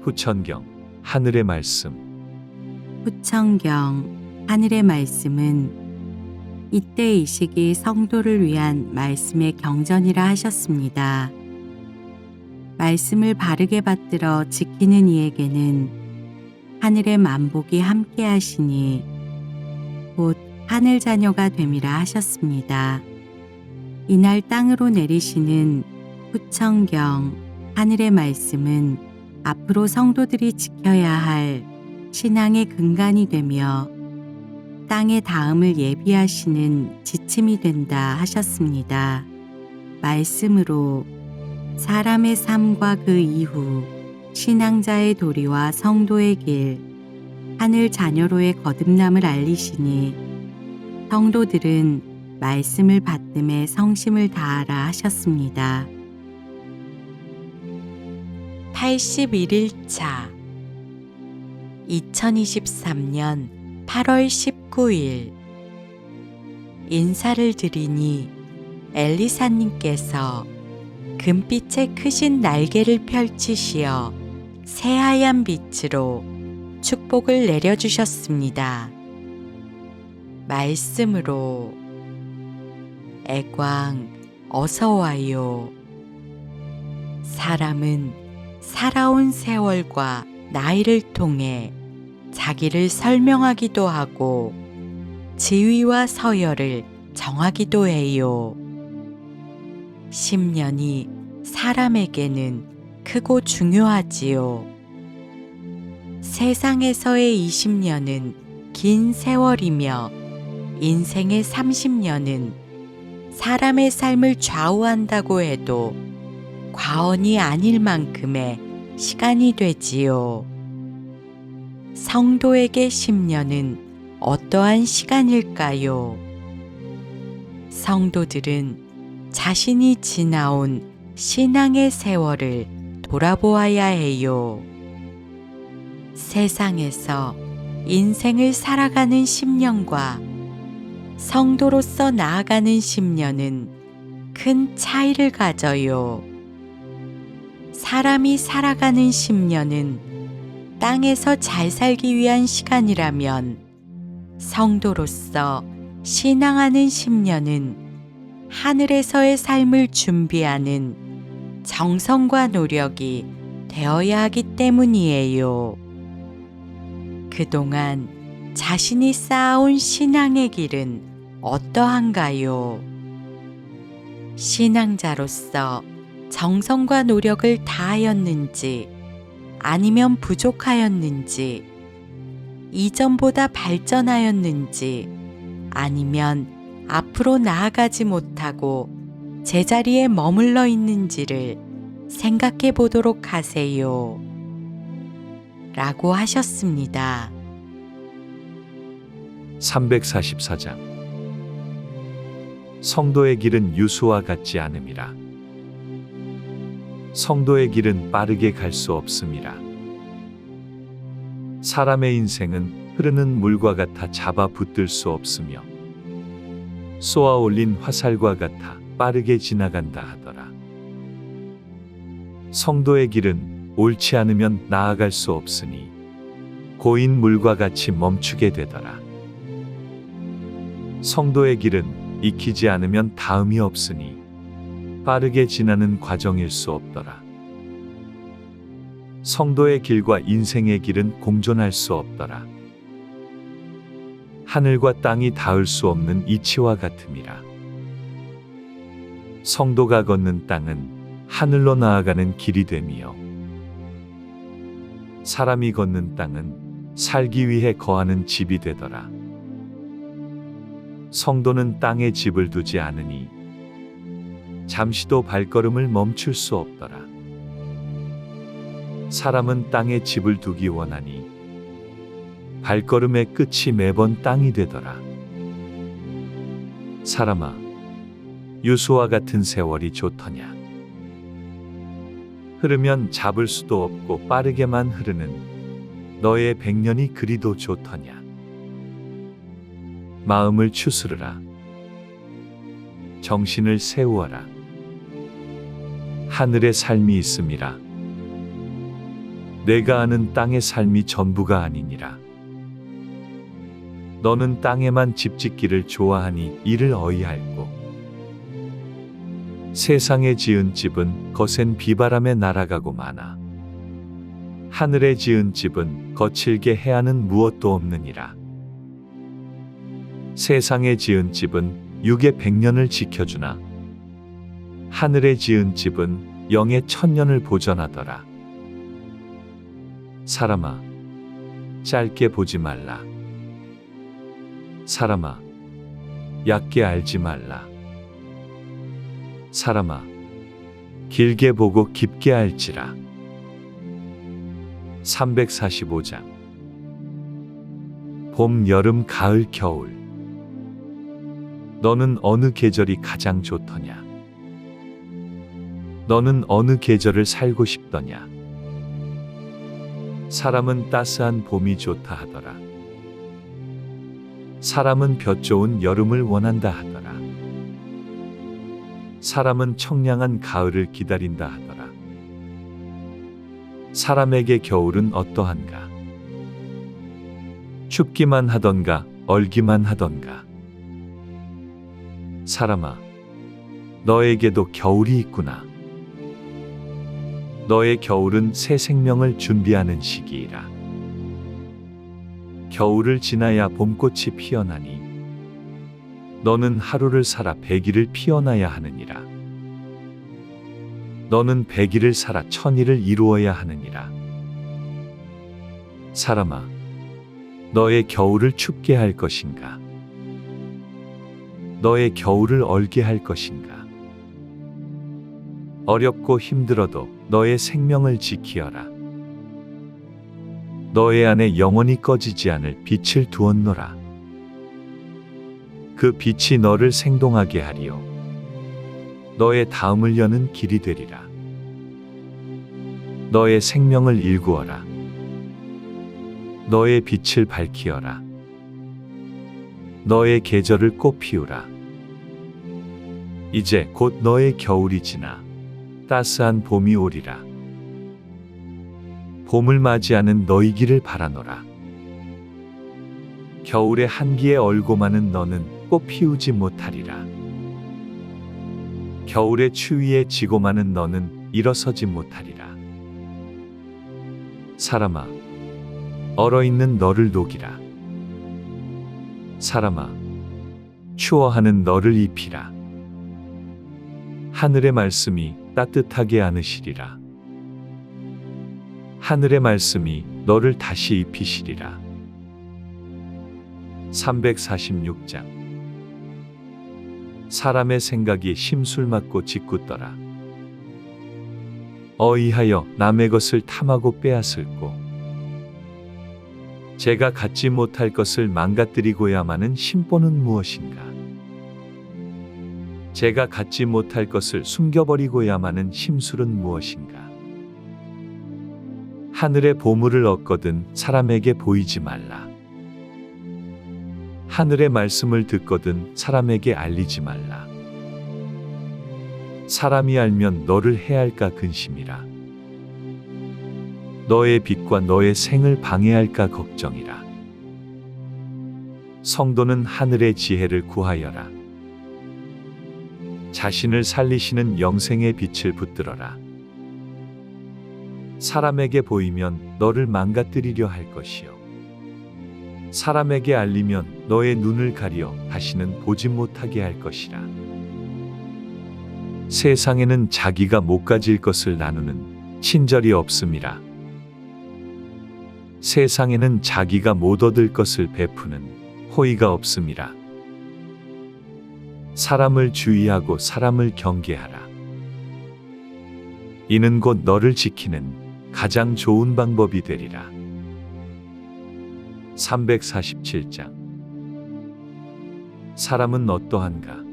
후천경 하늘의 말씀. 후천경 하늘의 말씀은 이때 이 시기 성도를 위한 말씀의 경전이라 하셨습니다. 말씀을 바르게 받들어 지키는 이에게는 하늘의 만복이 함께 하시니 곧 하늘 자녀가 됨이라 하셨습니다. 이날 땅으로 내리시는 후천경 하늘의 말씀은 앞으로 성도들이 지켜야 할 신앙의 근간이 되며 땅의 다음을 예비하시는 지침이 된다 하셨습니다. 말씀으로 사람의 삶과 그 이후 신앙자의 도리와 성도의 길, 하늘 자녀로의 거듭남을 알리시니 성도들은 말씀을 받음에 성심을 다하라 하셨습니다. 81일차 2023년 8월 19일 인사를 드리니 엘리사님께서 금빛의 크신 날개를 펼치시어 새하얀 빛으로 축복을 내려주셨습니다. 말씀으로 애광 어서와요. 사람은 살아온 세월과 나이를 통해 자기를 설명하기도 하고 지위와 서열을 정하기도 해요. 10년이 사람에게는 크고 중요하지요. 세상에서의 20년은 긴 세월이며 인생의 30년은 사람의 삶을 좌우한다고 해도 과언이 아닐 만큼의 시간이 되지요. 성도에게 10년은 어떠한 시간일까요? 성도들은 자신이 지나온 신앙의 세월을 돌아보아야 해요. 세상에서 인생을 살아가는 10년과 성도로서 나아가는 10년은 큰 차이를 가져요. 사람이 살아가는 10년은 땅에서 잘 살기 위한 시간이라면 성도로서 신앙하는 10년은 하늘에서의 삶을 준비하는 정성과 노력이 되어야 하기 때문이에요. 그동안 자신이 쌓아온 신앙의 길은 어떠한가요? 신앙자로서 정성과 노력을 다하였는지 아니면 부족하였는지 이전보다 발전하였는지 아니면 앞으로 나아가지 못하고 제자리에 머물러 있는지를 생각해 보도록 하세요. 라고 하셨습니다. 344장. 성도의 길은 유수와 같지 않음이라. 성도의 길은 빠르게 갈 수 없음이라. 사람의 인생은 흐르는 물과 같아 잡아 붙들 수 없으며 쏘아 올린 화살과 같아 빠르게 지나간다 하더라. 성도의 길은 옳지 않으면 나아갈 수 없으니 고인 물과 같이 멈추게 되더라. 성도의 길은 익히지 않으면 다음이 없으니 빠르게 지나는 과정일 수 없더라. 성도의 길과 인생의 길은 공존할 수 없더라. 하늘과 땅이 닿을 수 없는 이치와 같음이라. 성도가 걷는 땅은 하늘로 나아가는 길이 되며 사람이 걷는 땅은 살기 위해 거하는 집이 되더라. 성도는 땅에 집을 두지 않으니 잠시도 발걸음을 멈출 수 없더라. 사람은 땅에 집을 두기 원하니 발걸음의 끝이 매번 땅이 되더라. 사람아, 유수와 같은 세월이 좋더냐? 흐르면 잡을 수도 없고 빠르게만 흐르는 너의 100년이 그리도 좋더냐? 마음을 추스르라. 정신을 세우어라. 하늘의 삶이 있음이라. 내가 아는 땅의 삶이 전부가 아니니라. 너는 땅에만 집짓기를 좋아하니 이를 어이할고 세상에 지은 집은 거센 비바람에 날아가고 마나 하늘에 지은 집은 거칠게 해하는 무엇도 없느니라. 세상에 지은 집은 육의 100년을 지켜주나 하늘에 지은 집은 영의 1000년을 보전하더라. 사람아, 짧게 보지 말라. 사람아, 얕게 알지 말라. 사람아, 길게 보고 깊게 알지라. 345장. 봄, 여름, 가을, 겨울. 너는 어느 계절이 가장 좋더냐? 너는 어느 계절을 살고 싶더냐? 사람은 따스한 봄이 좋다 하더라. 사람은 볕 좋은 여름을 원한다 하더라. 사람은 청량한 가을을 기다린다 하더라. 사람에게 겨울은 어떠한가? 춥기만 하던가 얼기만 하던가. 사람아, 너에게도 겨울이 있구나. 너의 겨울은 새 생명을 준비하는 시기이라. 겨울을 지나야 봄꽃이 피어나니 너는 하루를 살아 100일을 피어나야 하느니라. 너는 100일을 살아 1000일을 이루어야 하느니라. 사람아, 너의 겨울을 춥게 할 것인가? 너의 겨울을 얼게 할 것인가? 어렵고 힘들어도 너의 생명을 지키어라. 너의 안에 영원히 꺼지지 않을 빛을 두었노라. 그 빛이 너를 생동하게 하리요. 너의 다음을 여는 길이 되리라. 너의 생명을 일구어라. 너의 빛을 밝히어라. 너의 계절을 꽃 피우라. 이제 곧 너의 겨울이 지나 따스한 봄이 오리라. 봄을 맞이하는 너희 길을 바라노라. 겨울의 한기에 얼고 마는 너는 꽃 피우지 못하리라. 겨울의 추위에 지고 마는 너는 일어서지 못하리라. 사람아, 얼어있는 너를 녹이라. 사람아, 추워하는 너를 입히라. 하늘의 말씀이 따뜻하게 안으시리라. 하늘의 말씀이 너를 다시 입히시리라. 346장. 사람의 생각이 심술 맞고 짓궂더라. 어이하여 남의 것을 탐하고 빼앗을고 제가 갖지 못할 것을 망가뜨리고야마는 심보는 무엇인가? 제가 갖지 못할 것을 숨겨버리고야마는 심술은 무엇인가? 하늘의 보물을 얻거든 사람에게 보이지 말라. 하늘의 말씀을 듣거든 사람에게 알리지 말라. 사람이 알면 너를 해할까 근심이라. 너의 빛과 너의 생을 방해할까 걱정이라. 성도는 하늘의 지혜를 구하여라. 자신을 살리시는 영생의 빛을 붙들어라. 사람에게 보이면 너를 망가뜨리려 할 것이요. 사람에게 알리면 너의 눈을 가리어 다시는 보지 못하게 할 것이라. 세상에는 자기가 못 가질 것을 나누는 친절이 없음이라. 세상에는 자기가 못 얻을 것을 베푸는 호의가 없음이라. 사람을 주의하고 사람을 경계하라. 이는 곧 너를 지키는 가장 좋은 방법이 되리라. 347장. 사람은 어떠한가?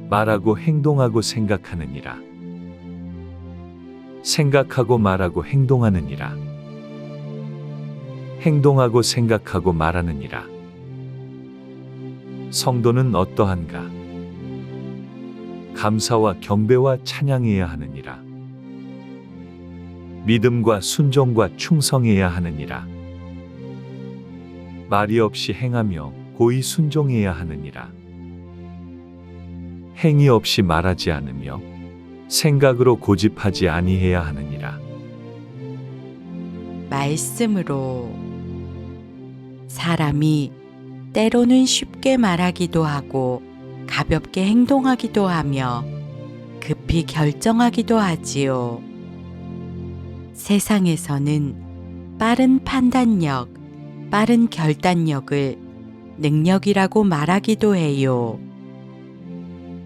말하고 행동하고 생각하느니라. 생각하고 말하고 행동하느니라. 행동하고 생각하고 말하느니라. 성도는 어떠한가? 감사와 경배와 찬양해야 하느니라. 믿음과 순종과 충성해야 하느니라. 말이 없이 행하며 고이 순종해야 하느니라. 행위 없이 말하지 않으며 생각으로 고집하지 아니해야 하느니라. 말씀으로 사람이 때로는 쉽게 말하기도 하고 가볍게 행동하기도 하며 급히 결정하기도 하지요. 세상에서는 빠른 판단력, 빠른 결단력을 능력이라고 말하기도 해요.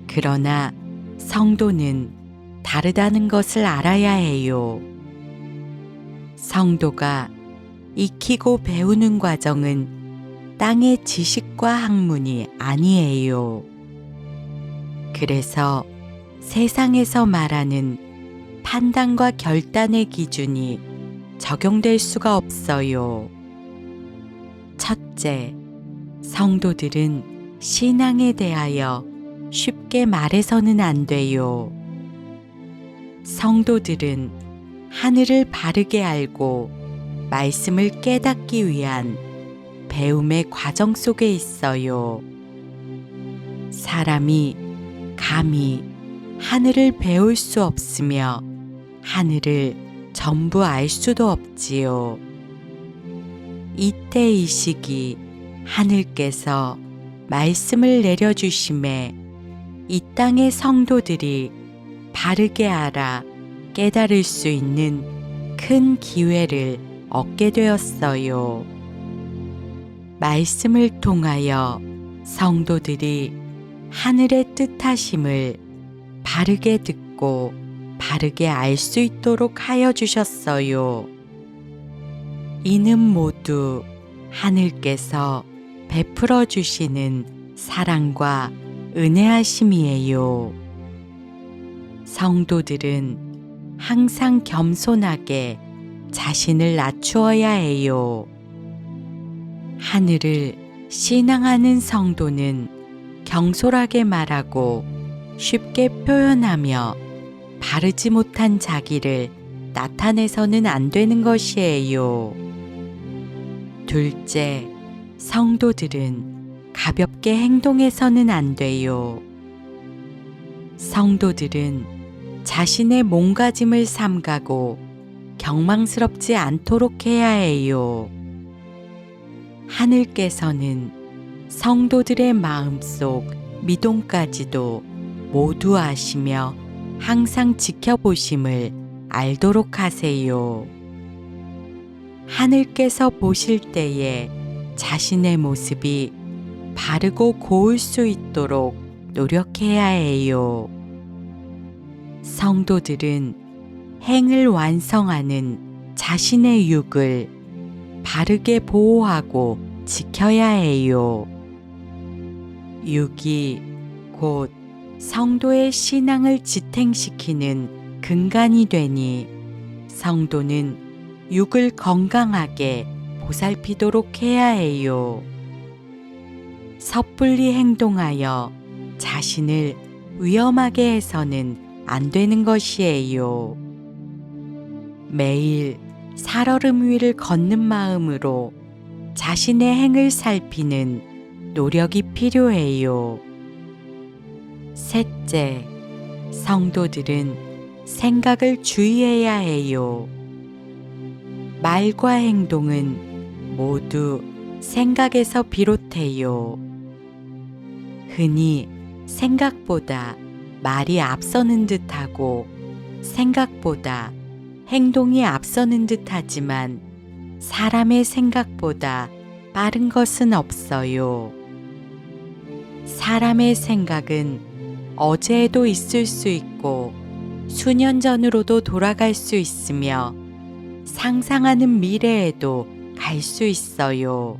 그러나 성도는 다르다는 것을 알아야 해요. 성도가 익히고 배우는 과정은 땅의 지식과 학문이 아니에요. 그래서 세상에서 말하는 판단과 결단의 기준이 적용될 수가 없어요. 첫째, 성도들은 신앙에 대하여 쉽게 말해서는 안 돼요. 성도들은 하늘을 바르게 알고 말씀을 깨닫기 위한 배움의 과정 속에 있어요. 사람이 감히 하늘을 배울 수 없으며 하늘을 전부 알 수도 없지요. 이때 이 시기 하늘께서 말씀을 내려주심에 이 땅의 성도들이 바르게 알아 깨달을 수 있는 큰 기회를 얻게 되었어요. 말씀을 통하여 성도들이 하늘의 뜻하심을 바르게 듣고 바르게 알 수 있도록 하여 주셨어요. 이는 모두 하늘께서 베풀어 주시는 사랑과 은혜하심이에요. 성도들은 항상 겸손하게 자신을 낮추어야 해요. 하늘을 신앙하는 성도는 경솔하게 말하고 쉽게 표현하며 바르지 못한 자기를 나타내서는 안 되는 것이에요. 둘째, 성도들은 가볍게 행동해서는 안 돼요. 성도들은 자신의 몸가짐을 삼가고 경망스럽지 않도록 해야 해요. 하늘께서는 성도들의 마음속 미동까지도 모두 아시며 항상 지켜보심을 알도록 하세요. 하늘께서 보실 때에 자신의 모습이 바르고 고울 수 있도록 노력해야 해요. 성도들은 행을 완성하는 자신의 육을 바르게 보호하고 지켜야 해요. 육이 곧 성도의 신앙을 지탱시키는 근간이 되니 성도는 육을 건강하게 보살피도록 해야 해요. 섣불리 행동하여 자신을 위험하게 해서는 안 되는 것이에요. 매일 살얼음 위를 걷는 마음으로 자신의 행을 살피는 노력이 필요해요. 셋째, 성도들은 생각을 주의해야 해요. 말과 행동은 모두 생각에서 비롯해요. 흔히 생각보다 말이 앞서는 듯하고 생각보다 행동이 앞서는 듯하지만 사람의 생각보다 빠른 것은 없어요. 사람의 생각은 어제에도 있을 수 있고 수년 전으로도 돌아갈 수 있으며 상상하는 미래에도 갈 수 있어요.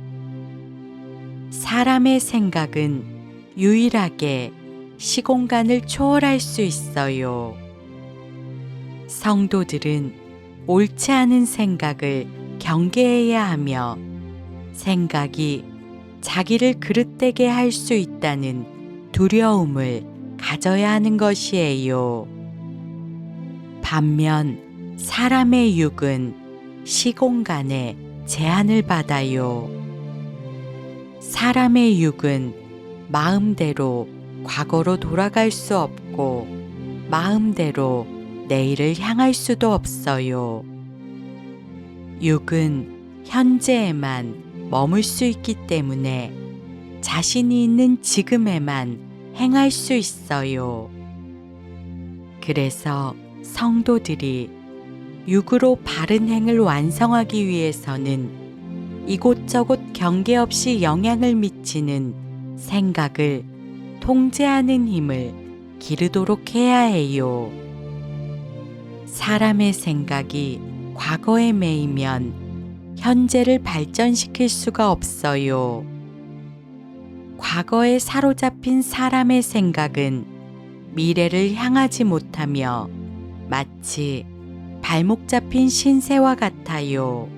사람의 생각은 유일하게 시공간을 초월할 수 있어요. 성도들은 옳지 않은 생각을 경계해야 하며 생각이 자기를 그릇되게 할 수 있다는 두려움을 가져야 하는 것이에요. 반면 사람의 육은 시공간에 제한을 받아요. 사람의 육은 마음대로 과거로 돌아갈 수 없고 마음대로 내일을 향할 수도 없어요. 육은 현재에만 머물 수 있기 때문에 자신이 있는 지금에만 행할 수 있어요. 그래서 성도들이 육으로 바른 행을 완성하기 위해서는 이곳저곳 경계 없이 영향을 미치는 생각을 통제하는 힘을 기르도록 해야 해요. 사람의 생각이 과거에 매이면 현재를 발전시킬 수가 없어요. 과거에 사로잡힌 사람의 생각은 미래를 향하지 못하며 마치 발목 잡힌 신새와 같아요.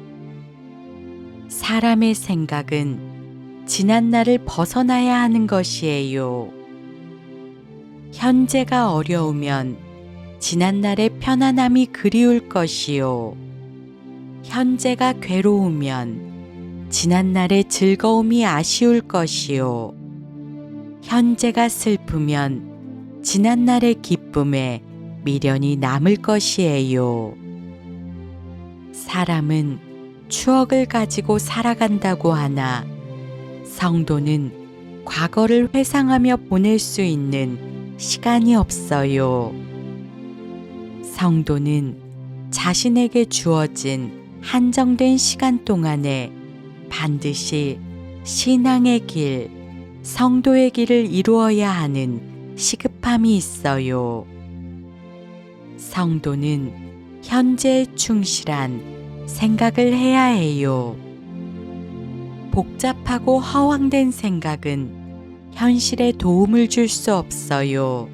사람의 생각은 지난날을 벗어나야 하는 것이에요. 현재가 어려우면 지난날의 편안함이 그리울 것이요. 현재가 괴로우면 지난날의 즐거움이 아쉬울 것이요. 현재가 슬프면 지난날의 기쁨에 미련이 남을 것이에요. 사람은 추억을 가지고 살아간다고 하나 성도는 과거를 회상하며 보낼 수 있는 시간이 없어요. 성도는 자신에게 주어진 한정된 시간 동안에 반드시 신앙의 길, 성도의 길을 이루어야 하는 시급함이 있어요. 성도는 현재에 충실한 생각을 해야 해요. 복잡하고 허황된 생각은 현실에 도움을 줄 수 없어요.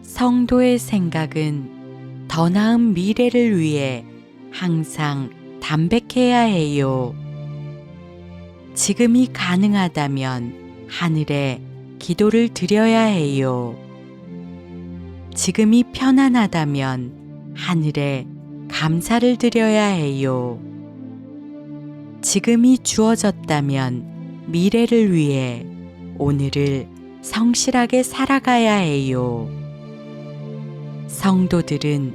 성도의 생각은 더 나은 미래를 위해 항상 담백해야 해요. 지금이 가능하다면 하늘에 기도를 드려야 해요. 지금이 편안하다면 하늘에 감사를 드려야 해요. 지금이 주어졌다면 미래를 위해 오늘을 성실하게 살아가야 해요. 성도들은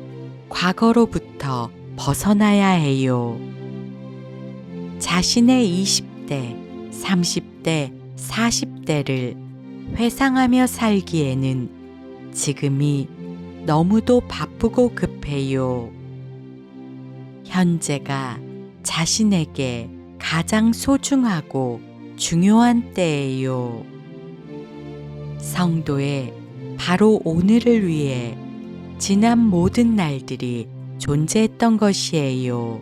과거로부터 벗어나야 해요. 자신의 20대, 30대, 40대를 회상하며 살기에는 지금이 너무도 바쁘고 급해요. 현재가 자신에게 가장 소중하고 중요한 때예요. 성도의 바로 오늘을 위해 지난 모든 날들이 존재했던 것이에요.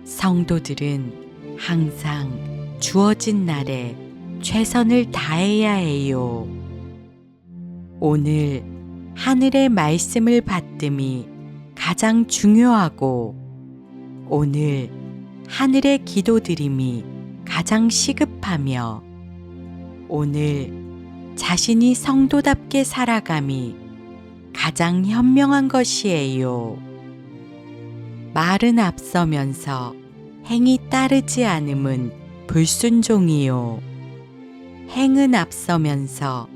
성도들은 항상 주어진 날에 최선을 다해야 해요. 오늘 하늘의 말씀을 받음이 가장 중요하고 오늘 하늘의 기도드림이 가장 시급하며 오늘 자신이 성도답게 살아감이 가장 현명한 것이에요. 말은 앞서면서 행이 따르지 않음은 불순종이요. 행은 앞서면서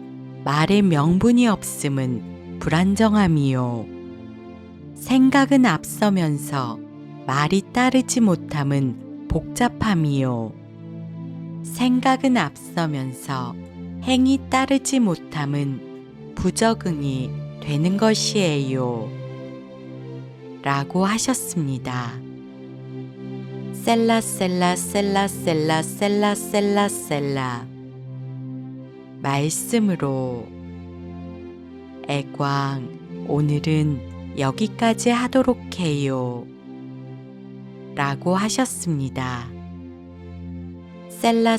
말의 명분이 없음은 불안정함이요. 생각은 앞서면서 말이 따르지 못함은 복잡함이요. 생각은 앞서면서 행이 따르지 못함은 부적응이 되는 것이에요. 라고 하셨습니다. 셀라 말씀으로 애광 오늘은 여기까지 하도록 해요. 라고 하셨습니다. 셀라